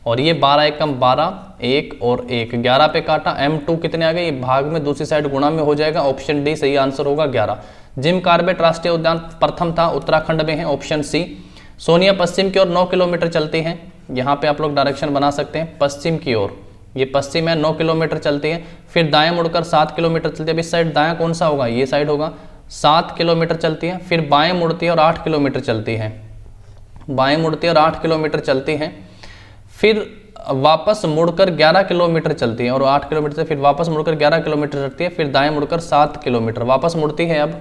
और ये 12 एकम 12, 1 और 1, 11 पे काटा। M2 कितने आ गए? ये भाग में दूसरी साइड गुणा में हो जाएगा, ऑप्शन डी सही आंसर होगा 11। जिम कार्बेट राष्ट्रीय उद्यान प्रथम था, उत्तराखंड में है, ऑप्शन सी। सोनिया पश्चिम की ओर 9 किलोमीटर चलती हैं, यहाँ पे आप लोग डायरेक्शन बना सकते हैं, पश्चिम की ओर, ये पश्चिम है, 9 किलोमीटर चलती है। फिर दाएं मुड़कर 7 किलोमीटर चलती है। अब इस साइड दायां कौन सा होगा? ये साइड होगा। 7 किलोमीटर चलती है, फिर बाएं मुड़ती है और 8 किलोमीटर चलती है, बाएं मुड़ती है और 8 किलोमीटर चलती है। फिर वापस मुड़कर 11 किलोमीटर चलती है और 8 किलोमीटर से फिर वापस मुड़कर 11 किलोमीटर चलती है, फिर दाएं मुड़कर 7 किलोमीटर वापस मुड़ती है। अब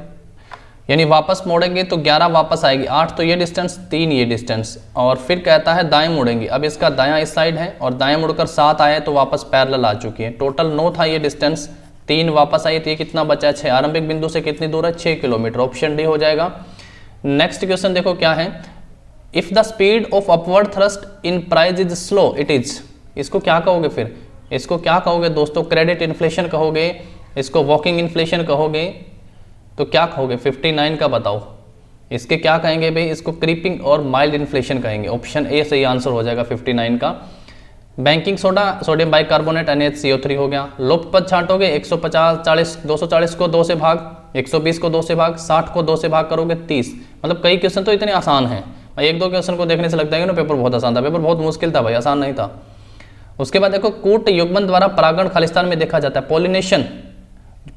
यानी वापस मोड़ेंगे तो 11 वापस आएगी, 8 तो ये डिस्टेंस, 3 ये डिस्टेंस, और फिर कहता है दाएं मुड़ेंगे। अब इसका दायां इस साइड है और दाएं मुड़कर 7 आए तो वापस पैरेलल आ चुकी है। टोटल 9 था ये डिस्टेंस, 3 वापस आई तो ये कितना बचा? 6। आरंभिक बिंदु से कितनी दूर है? 6 किलोमीटर, ऑप्शन डी हो जाएगा। नेक्स्ट क्वेश्चन देखो क्या है, if the speed of upward thrust in price is slow it is, इसको क्या कहोगे? फिर इसको क्या कहोगे दोस्तों? क्रेडिट इन्फ्लेशन कहोगे, इसको वॉकिंग इन्फ्लेशन कहोगे, तो क्या कहोगे? 59 का बताओ, इसके क्या कहेंगे भाई? इसको क्रीपिंग और माइल्ड इन्फ्लेशन कहेंगे, ऑप्शन ए सही आंसर हो जाएगा 59 का। Banking soda, sodium bicarbonate, NaCO3 हो गया। लुप्त पद छांटोगे, 150 40 240 को 2 से भाग, 120 को 2 से भाग, 60 को 2 से भाग करोगे 30। मतलब कई क्वेश्चन तो इतने आसान हैं, 1-2 क्वेश्चन को देखने से लगता है कि ना पेपर बहुत आसान था, पेपर बहुत मुश्किल था भाई, आसान नहीं था। उसके बाद देखो कूट युग्मन द्वारा परागण खालिस्तान में देखा जाता है।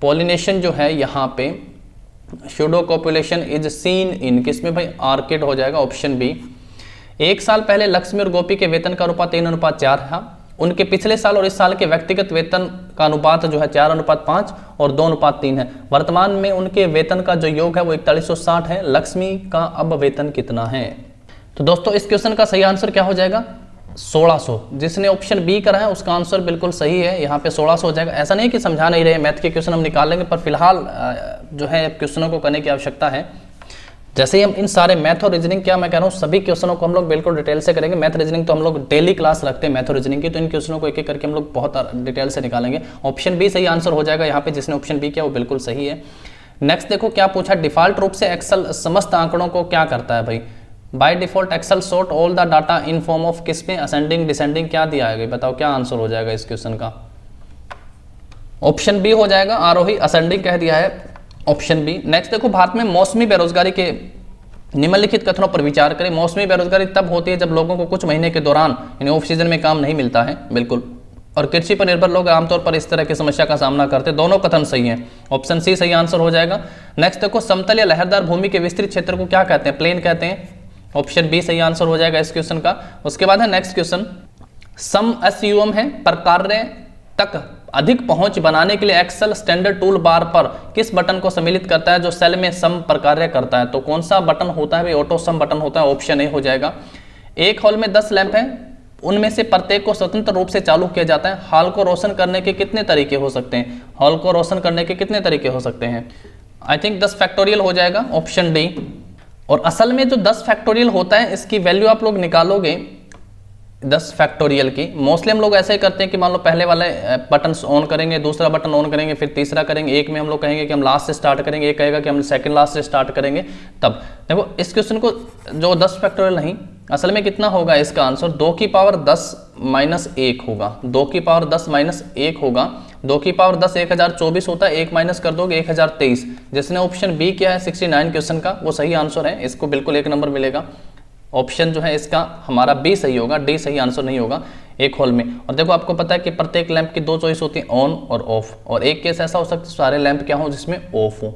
पॉलिनेशन जो है यहाँ पे pseudo copulation is seen in, किसमें भाई आर्किड हो जाएगा, ऑप्शन बी। 1 साल पहले लक्ष्मी और गोपी के वेतन का अनुपात 3:4 था। उनके पिछले साल और इस साल के व्यक्तिगत वेतन का अनुपात जो है 4:5 और 2:3 है। वर्तमान में उनके वेतन का जो योग है वो 4160 है। लक्ष्मी का अब वेतन कितना है? तो दोस्तों इस क्वेश्चन का सही आंसर क्या हो जाएगा? 1600। जिसने ऑप्शन बी करा है उसका आंसर बिल्कुल सही है, यहाँ पे 1600 हो जाएगा। ऐसा नहीं कि समझा नहीं रहे, मैथ के क्वेश्चन हम निकाल लेंगे, पर फिलहाल जो है क्वेश्चनों को करने की आवश्यकता है। जैसे ही हम इन सारे मैथ और रीजनिंग, क्या मैं कह रहा हूँ, सभी क्वेश्चनों को हम लोग बिल्कुल डिटेल से करेंगे। मैथ रीजनिंग तो हम लोग डेली क्लास रखते हैं मैथ और रीजनिंग की, तो इन क्वेश्चनों को एक एक करके हम लोग बहुत डिटेल से निकालेंगे। ऑप्शन बी सही आंसर हो जाएगा यहाँ पे, जिसने ऑप्शन बी किया वो बिल्कुल सही है। नेक्स्ट देखो क्या पूछा, डिफॉल्ट रूप से एक्सेल समस्त आंकड़ों को क्या करता है भाई? By default Excel sort all the data in form of किस में, असेंडिंग डिसेंडिंग, क्या दिया है बताओ, क्या आंसर हो जाएगा इस क्वेश्चन का? ऑप्शन बी हो जाएगा, आरोही असेंडिंग कह दिया है, ऑप्शन बी। नेक्स्ट देखो भारत में मौसमी बेरोजगारी के निम्नलिखित कथनों पर विचार करें। मौसमी बेरोजगारी तब होती है जब लोगों को कुछ महीने के दौरान यानी ऑफ सीजन में काम नहीं मिलता है, बिल्कुल, और कृषि पर निर्भर लोग आमतौर पर इस तरह की समस्या का सामना करते हैं। दोनों कथन सही हैं, ऑप्शन सी सही आंसर हो जाएगा। नेक्स्ट देखो समतल या लहरदार भूमि के विस्तृत क्षेत्र को क्या कहते हैं? प्लेन कहते हैं, ऑप्शन बी सही आंसर हो जाएगा इस क्वेश्चन का। उसके बाद है नेक्स्ट क्वेश्चन, सम एसयूएम है, प्रकार्य तक अधिक पहुंच बनाने के लिए एक्सेल स्टैंडर्ड टूल बार पर किस बटन को सम्मिलित करता है जो सेल में सम प्रकार्य करता है? तो कौन सा बटन होता है भाई? ऑटो सम बटन होता है, ऑप्शन ए हो जाएगा। एक हॉल में 10 लैंप हैं, उनमें से प्रत्येक को स्वतंत्र रूप से चालू किया जाता है। हॉल को रोशन करने के कितने तरीके हो सकते हैं? हॉल को रोशन करने के कितने तरीके हो सकते हैं? आई थिंक 10 फैक्टोरियल हो जाएगा, ऑप्शन डी। और असल में जो 10 फैक्टोरियल होता है इसकी वैल्यू आप लोग निकालोगे 10 फैक्टोरियल की। मोस्टली हम लोग ऐसे ही करते हैं कि मान लो पहले वाले बटन ऑन करेंगे, दूसरा बटन ऑन करेंगे, फिर तीसरा करेंगे। एक में हम लोग कहेंगे कि हम लास्ट से स्टार्ट करेंगे, एक कहेगा कि हम सेकंड लास्ट से स्टार्ट करेंगे। तब देखो इस क्वेश्चन को जो 10 फैक्टोरियल नहीं, असल में कितना होगा इसका आंसर? 2 की पावर 10 माइनस 1 होगा, 2 की पावर 10 माइनस 1 होगा। 2 की पावर 10 1024 होता है, 1 माइनस कर दोगे 1023। जिसने ऑप्शन बी किया है 69 क्वेश्चन का वो सही आंसर है, इसको बिल्कुल 1 नंबर मिलेगा। ऑप्शन जो है इसका हमारा बी सही होगा, डी सही आंसर नहीं होगा एक हॉल में। और देखो आपको पता है कि प्रत्येक लैंप की 2 चॉइस होती है, ऑन और ऑफ, और एक केस ऐसा हो सकता है सारे लैंप क्या हो जिसमें ऑफ हो,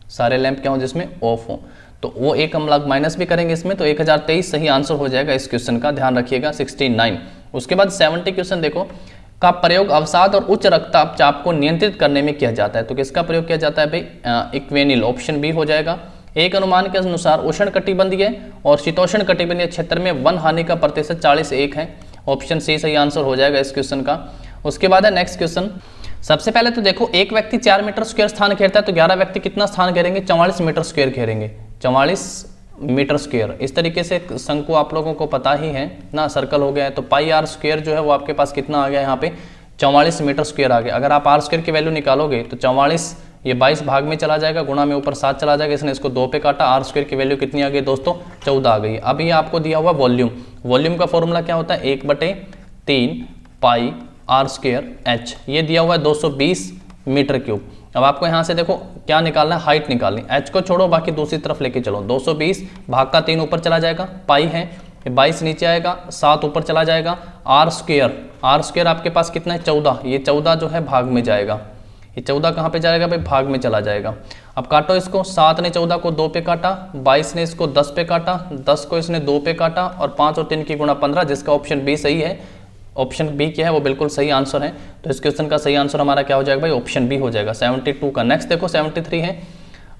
सारे लैंप क्या हो जिसमें ऑफ हो, तो वो एक हम लोग माइनस भी करेंगे इसमें, तो 1023 सही आंसर हो जाएगा इस क्वेश्चन का, ध्यान रखिएगा 69। उसके बाद 70 क्वेश्चन देखो, का प्रयोग अवसाद और उच्च रक्तचाप को नियंत्रित करने में किया जाता है। तो किसका प्रयोग किया जाता है भाई? इक्वेनिल, ऑप्शन बी हो जाएगा। एक अनुमान के अनुसार उष्ण कटिबंधीय और शीतोष्ण कटिबंधीय क्षेत्र में वन हानि का प्रतिशत 40:1 है, ऑप्शन सी सही आंसर हो जाएगा इस क्वेश्चन का। उसके बाद है नेक्स्ट क्वेश्चन। सबसे पहले तो देखो एक व्यक्ति 4 मीटर स्क्वायर स्थान घेरता है तो 11 व्यक्ति कितना स्थान घेरेंगे? 44 मीटर स्क्वायर घेरेंगे, 44 मीटर स्क्वायर। इस तरीके से शंकु आप लोगों को पता ही है ना, सर्कल हो गया है, तो पाई आर स्क्वायर जो है वो आपके पास कितना आ गया यहाँ पे? 44 मीटर स्क्वायर आ गया। अगर आप आर स्क्वायर की वैल्यू निकालोगे तो 44 ये 22 भाग में चला जाएगा, गुणा में ऊपर 7 चला जाएगा, इसने इसको 2 पे काटा, आर स्क्वायर की वैल्यू कितनी आ गई दोस्तों? 14 आ गई। अब ये आपको दिया हुआ वॉल्यूम, वॉल्यूम का फॉर्मूला क्या होता है? 1/3 पाई आर स्क्वायर एच, ये दिया हुआ है 220 मीटर क्यूब। अब आपको यहाँ से देखो क्या निकालना है? हाइट निकालनी। एच को छोड़ो, बाकी दूसरी तरफ लेके चलो। 220 भाग का 3 ऊपर चला जाएगा, पाई है, 22 नीचे आएगा, 7 ऊपर चला जाएगा, आर स्क्वायर आपके पास कितना है? 14, ये 14 जो है भाग में जाएगा, ये 14 कहाँ पे जाएगा भाई? भाग में चला जाएगा। अब काटो इसको, 7 ने 14 को 2 पे काटा, 22 ने इसको 10 पे काटा, 10 को इसने 2 पे काटा, और 5 और 3 की गुणा 15, जिसका ऑप्शन बी सही है। ऑप्शन बी क्या है? वो बिल्कुल सही आंसर है। तो इस क्वेश्चन का सही आंसर हमारा क्या हो जाएगा भाई? ऑप्शन बी हो जाएगा 72 का। नेक्स्ट देखो 73 है,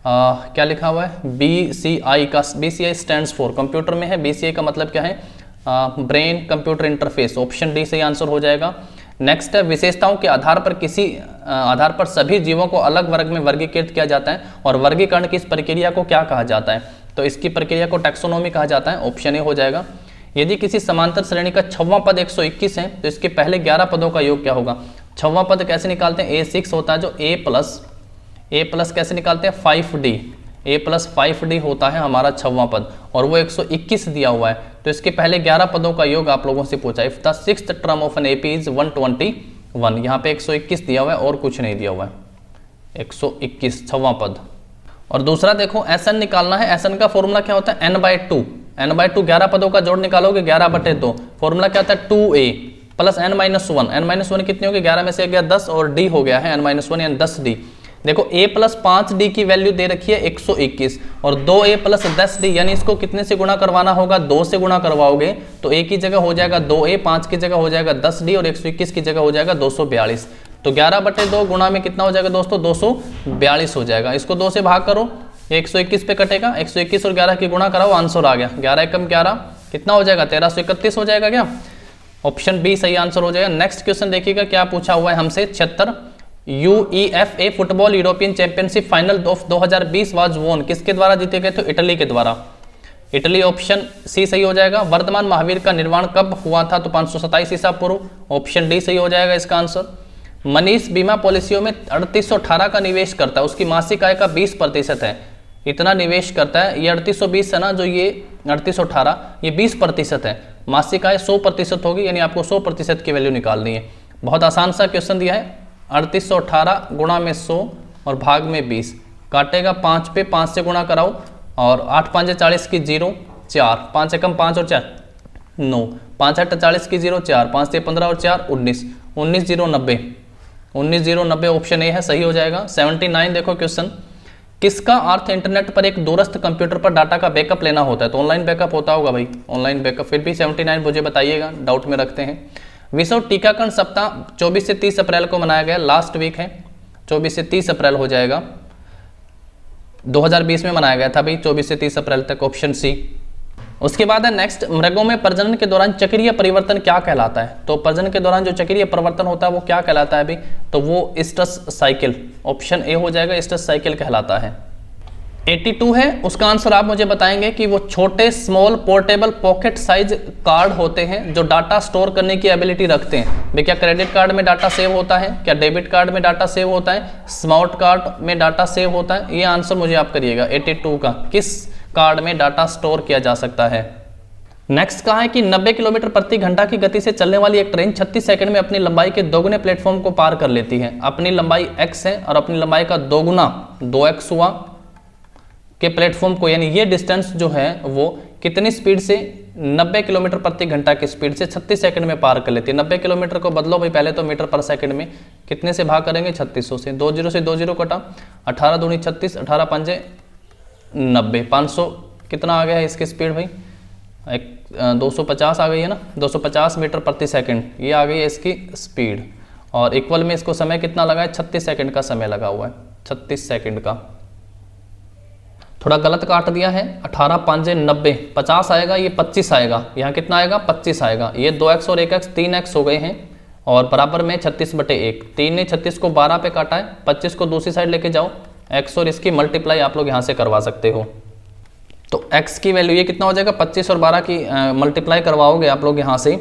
क्या लिखा हुआ है? BCI का, BCI स्टैंड्स फॉर, कंप्यूटर में है BCI का मतलब क्या है? Brain computer interface, option D सही आंसर हो जाएगा। नेक्स्ट है विशेषताओं के आधार पर किसी आधार पर सभी जीवों को अलग वर्ग में वर्गीकृत किया जाता है, और वर्गीकरण की इस प्रक्रिया को क्या कहा जाता है? तो इसकी प्रक्रिया को टैक्सोनॉमी कहा जाता है, ऑप्शन ए हो जाएगा। यदि किसी समांतर श्रेणी का 6वां पद 121 है तो इसके पहले 11 पदों का योग क्या होगा? 6वां पद कैसे निकालते हैं? A6 होता है, जो A प्लस कैसे निकालते हैं? 5D, A प्लस 5D होता है हमारा 6वां पद, और वो 121 दिया हुआ है, तो इसके पहले 11 पदों का योग आप लोगों से पूछा है। If the sixth term of an AP is 121, यहाँ पे 121 दिया हुआ है और कुछ नहीं दिया हुआ है, 121 6वां पद। और दूसरा देखो SN निकालना है, SN का फॉर्मूला क्या होता है? n/2, 11 पदों का जोड़ निकालोगे 11/2, फॉर्मूला क्या होता है? 2A प्लस n-1, n-1 कितनी होगी, 11 में से गया 10 और d हो गया है n-1 यानी 10d। देखो a प्लस 5d की वैल्यू दे रखी है 121 और 2a प्लस 10d, यानी इसको कितने से गुणा करवाना होगा, 2 से गुणा करवाओगे तो a की जगह हो जाएगा 2a, 5 की जगह हो जाएगा 10d और 121 की जगह हो जाएगा 242। तो 11/2 गुणा में कितना हो जाएगा दोस्तों, 242 हो जाएगा। इसको 2 से भाग करो, 121 पे कटेगा, 121 और 11 की गुणा कराओ, आंसर आ गया 11 एकम 11 कितना हो जाएगा, 1331 हो जाएगा क्या, ऑप्शन बी सही आंसर हो जाएगा। नेक्स्ट क्वेश्चन देखिएगा क्या पूछा हुआ है हमसे, 76 UEFA football European championship final of 2020 was वोन, किसके द्वारा जीते गए, तो इटली के द्वारा, इटली, ऑप्शन सी सही हो जाएगा। वर्तमान महावीर का निर्माण कब हुआ था, तो 527 ईसा पूर्व, ऑप्शन डी सही हो जाएगा इसका आंसर। मनीष बीमा पॉलिसियों में 3818 का निवेश करता है, उसकी मासिक आय का 20% है, इतना निवेश करता है। ये 3820 है ना, जो ये 3818 ये 20% है, मासिक आय 100% होगी, यानी आपको 100% की वैल्यू निकालनी है। बहुत आसान सा क्वेश्चन दिया है, 3818 गुणा में 100 और भाग में 20, काटेगा 5 पे, 5 से गुणा कराओ और 8 5 40 की 0 4, 5 एकम 5 और 4 9, 5 8 40 की 0 4, 5 से 15 और 4 19, 19 0 90, 19 0 90 ऑप्शन ए है, सही हो जाएगा। 79 देखो क्वेश्चन, किसका अर्थ इंटरनेट पर एक दूरस्थ कंप्यूटर पर डाटा का बैकअप लेना होता है, तो ऑनलाइन बैकअप होता होगा भाई, ऑनलाइन बैकअप। फिर भी 79 मुझे बताइएगा, डाउट में रखते हैं। विश्व टीकाकरण सप्ताह 24 से 30 अप्रैल को मनाया गया, लास्ट वीक है, 24 से 30 अप्रैल हो जाएगा, 2020 में मनाया गया था भाई, 24 से 30 अप्रैल तक, ऑप्शन सी। उसके बाद है नेक्स्ट, मृगों में प्रजनन के दौरान चक्रीय परिवर्तन क्या कहलाता है, तो प्रजनन के दौरान जो चक्रीय परिवर्तन होता है वो क्या कहलाता है भाई, तो वो ईस्टस साइकिल, ऑप्शन ए हो जाएगा, ईस्टस साइकिल कहलाता है। 82 है, उसका आंसर आप मुझे बताएंगे कि वो छोटे small portable pocket size card होते हैं जो डाटा स्टोर करने की एबिलिटी रखते हैं। भाई क्या क्रेडिट कार्ड में डाटा सेव होता है, क्या डेबिट कार्ड में डाटा सेव होता है, स्मार्ट कार्ड में डाटा सेव होता है, ये आंसर मुझे आप करिएगा 82 का, किस कार्ड में डाटा स्टोर किया जा सकता है। नेक्स्ट कहा है कि 90 किलोमीटर प्रति घंटा की गति से चलने वाली एक ट्रेन 36 सेकंड में अपनी लंबाई के दोगुने प्लेटफॉर्म को पार कर लेती है। अपनी लंबाई x है और अपनी लंबाई का दोगुना 2x हुआ के प्लेटफॉर्म को, यानी ये डिस्टेंस जो है वो कितनी स्पीड से, 90 किलोमीटर प्रति घंटा की स्पीड से 36 सेकंड में पार कर लेती है। 90 किलोमीटर को बदलो भाई पहले तो मीटर पर सेकंड में, कितने से भाग करेंगे, 3600 से, 20 से 20 कटा, 18 दूनी 36, 18 पंजे 90, 500 कितना आ गया है इसकी स्पीड भाई, 250 आ गई है ना, 250 मीटर प्रति सेकंड, ये आ गई है इसकी स्पीड। और इक्वल में इसको समय कितना लगा है, 36 सेकंड का समय लगा हुआ है, 36 सेकंड का। थोड़ा गलत काट दिया है, 18 5 90, 50 आएगा, ये 25 आएगा, यहाँ कितना आएगा, 25 आएगा। ये 2x और 1x 3x हो गए हैं और बराबर में 36/1, 3 ने 36 को 12 पे काटा है, 25 को दूसरी साइड लेके जाओ, x और इसकी मल्टीप्लाई आप लोग यहाँ से करवा सकते हो। तो x की वैल्यू ये कितना हो जाएगा, 25 और 12 की मल्टीप्लाई करवाओगे आप लोग यहाँ से,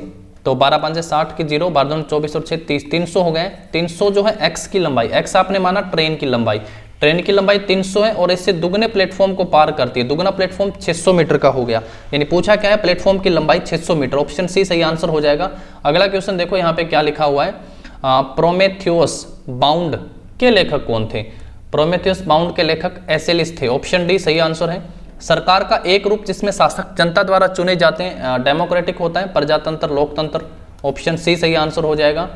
तो 12 5 60 की 0, 12 24 और 6 30, 300 हो गए। 300 जो है x की लंबाई, x आपने माना ट्रेन की लंबाई, ट्रेन की लंबाई 300 है और इससे दुगने प्लेटफॉर्म को पार करती है, दुगना प्लेटफॉर्म 600 मीटर का हो गया, यानी पूछा क्या है, प्लेटफॉर्म की लंबाई 600 मीटर, ऑप्शन सी सही आंसर हो जाएगा। अगला क्वेश्चन देखो यहाँ पे क्या लिखा हुआ है, प्रोमेथियस बाउंड के लेखक कौन थे, प्रोमेथियस बाउंड के लेखक एसेलिस थे, ऑप्शन डी सही आंसर है। सरकार का एक रूप जिसमें शासक जनता द्वारा चुने जाते हैं डेमोक्रेटिक होता है, प्रजातंत्र, लोकतंत्र, ऑप्शन सी सही आंसर हो जाएगा।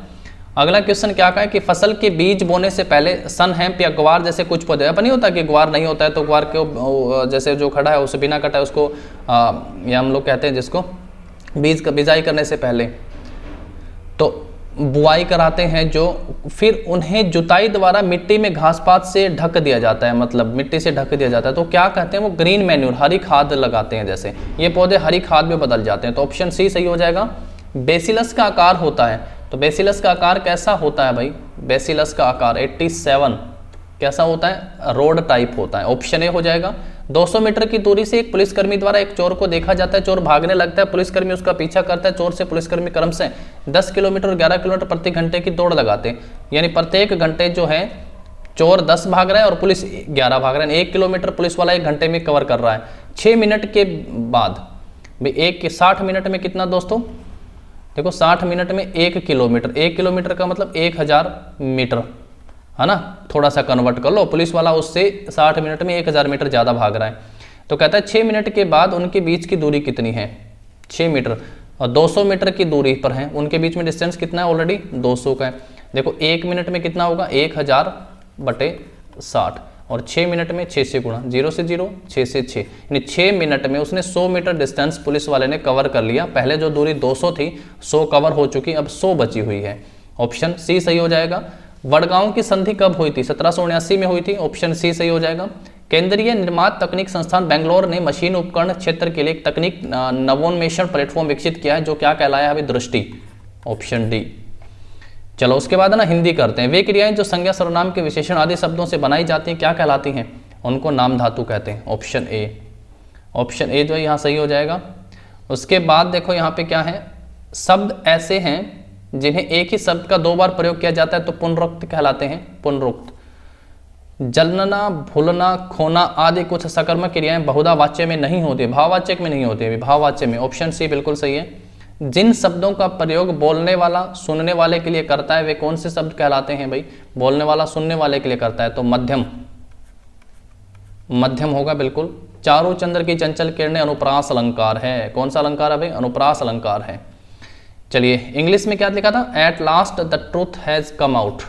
अगला क्वेश्चन क्या कहा है कि फसल के बीज बोने से पहले सन, हेम्प या ग्वार जैसे कुछ पौधे, अपन नहीं होता कि ग्वार नहीं होता है तो ग्वार के जैसे जो खड़ा है उसे बिना कटा है उसको या हम लोग कहते हैं जिसको बीज का बिजाई करने से पहले तो बुआई कराते हैं, जो फिर उन्हें जुताई द्वारा मिट्टी में घास पात से ढक दिया जाता है, मतलब मिट्टी से ढक दिया जाता है, तो क्या कहते हैं वो, ग्रीन मैन्यूर, हरी खाद लगाते हैं, जैसे ये पौधे हरी खाद में बदल जाते हैं, तो ऑप्शन सी सही हो जाएगा। बेसिलस का आकार होता है, तो बेसिलस का आकार कैसा होता है भाई, बेसिलस का आकार 87 कैसा होता है, रोड टाइप होता है, ऑप्शन ए हो जाएगा। 200 मीटर की दूरी से एक पुलिसकर्मी द्वारा एक चोर को देखा जाता है, चोर भागने लगता है, पुलिसकर्मी उसका पीछा करता है, चोर से पुलिसकर्मी क्रम से 10 किलोमीटर और 11 किलोमीटर प्रति घंटे की दौड़ लगाते हैं, यानी प्रत्येक घंटे जो है चोर 10 भाग रहा है और पुलिस 11 भाग रहा है, 1 किलोमीटर पुलिस वाला 1 घंटे में कवर कर रहा है। 6 मिनट के बाद 60 मिनट में कितना दोस्तों, देखो 60 मिनट में 1 किलोमीटर, 1 किलोमीटर का मतलब 1000 मीटर है ना, थोड़ा सा कन्वर्ट कर लो, पुलिस वाला उससे 60 मिनट में 1000 मीटर ज़्यादा भाग रहा है, तो कहता है 6 मिनट के बाद उनके बीच की दूरी कितनी है, 6 मीटर, और 200 मीटर की दूरी पर हैं, उनके बीच में डिस्टेंस कितना है, ऑलरेडी 200 का है। देखो 1 मिनट में कितना होगा, 1000/60, और 6 मिनट में 6 से गुणा, 0 से 0, 6 से 6, यानी 6 मिनट में उसने 100 मीटर डिस्टेंस पुलिस वाले ने कवर कर लिया। पहले जो दूरी 200 थी 100 कवर हो चुकी, अब 100 बची हुई है। ऑप्शन सी सही हो जाएगा। वडगांव की संधि कब हुई थी, 1779 में हुई थी, ऑप्शन सी सही हो जाएगा। केंद्रीय निर्मात तकनीक संस्थान बेंगलोर ने मशीन उपकरण क्षेत्र के लिए एक तकनीक नवोन्मेषण प्लेटफॉर्म विकसित किया है जो क्या कहलाया है अभी, दृष्टि, ऑप्शन डी। चलो उसके बाद है ना हिंदी करते हैं। वे क्रियाएं जो संज्ञा सर्वनाम के विशेषण आदि शब्दों से बनाई जाती हैं क्या कहलाती हैं, उनको नाम धातु कहते हैं, ऑप्शन ए। ऑप्शन ए जो है यहाँ सही हो जाएगा। उसके बाद देखो यहाँ पे क्या है, शब्द ऐसे हैं जिन्हें एक ही शब्द का 2 बार प्रयोग किया जाता है तो पुनरुक्त कहलाते हैं, पुनरुक्त। जलना, भूलना, खोना आदि कुछ सकर्मक क्रियाएं बहुधा वाच्य में नहीं होती, भाववाचक में नहीं होती, भाववाच्य में, ऑप्शन सी बिल्कुल सही है। जिन शब्दों का प्रयोग बोलने वाला सुनने वाले के लिए करता है वे कौन से शब्द कहलाते हैं भाई, बोलने वाला सुनने वाले के लिए करता है तो मध्यम, मध्यम होगा बिल्कुल। चारू चंद्र की चंचल किरणें अनुप्रास अलंकार है, कौन सा अलंकार है भाई, अनुप्रास अलंकार है। चलिए इंग्लिश में क्या लिखा था, at last the truth has come out,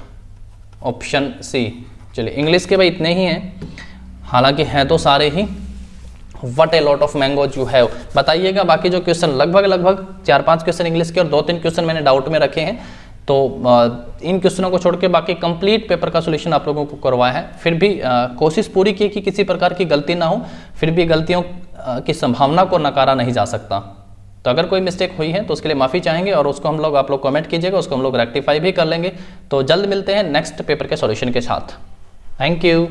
option C. चलिए इंग्लिश के भाई इतने ही हैं, हालांकि हैं तो सारे ही। What a lot of mangoes you have, बताइएगा बाकी जो क्वेश्चन लगभग 4-5 क्वेश्चन इंग्लिश के और 2-3 क्वेश्चन मैंने डाउट में रखे हैं, तो इन क्वेश्चनों को छोड़ के बाकी कंप्लीट पेपर का सॉल्यूशन आप लोगों को करवाया है। फिर भी कोशिश पूरी की कि किसी प्रकार की गलती ना हो, फिर भी गलतियों की संभावना को नकारा नहीं जा सकता। तो अगर कोई मिस्टेक हुई है तो उसके लिए माफ़ी चाहेंगे और उसको हम लोग, आप लोग कमेंट कीजिएगा, उसको हम लोग रेक्टिफाई भी कर लेंगे। तो जल्द मिलते हैं नेक्स्ट पेपर के सॉल्यूशन के साथ। Thank you.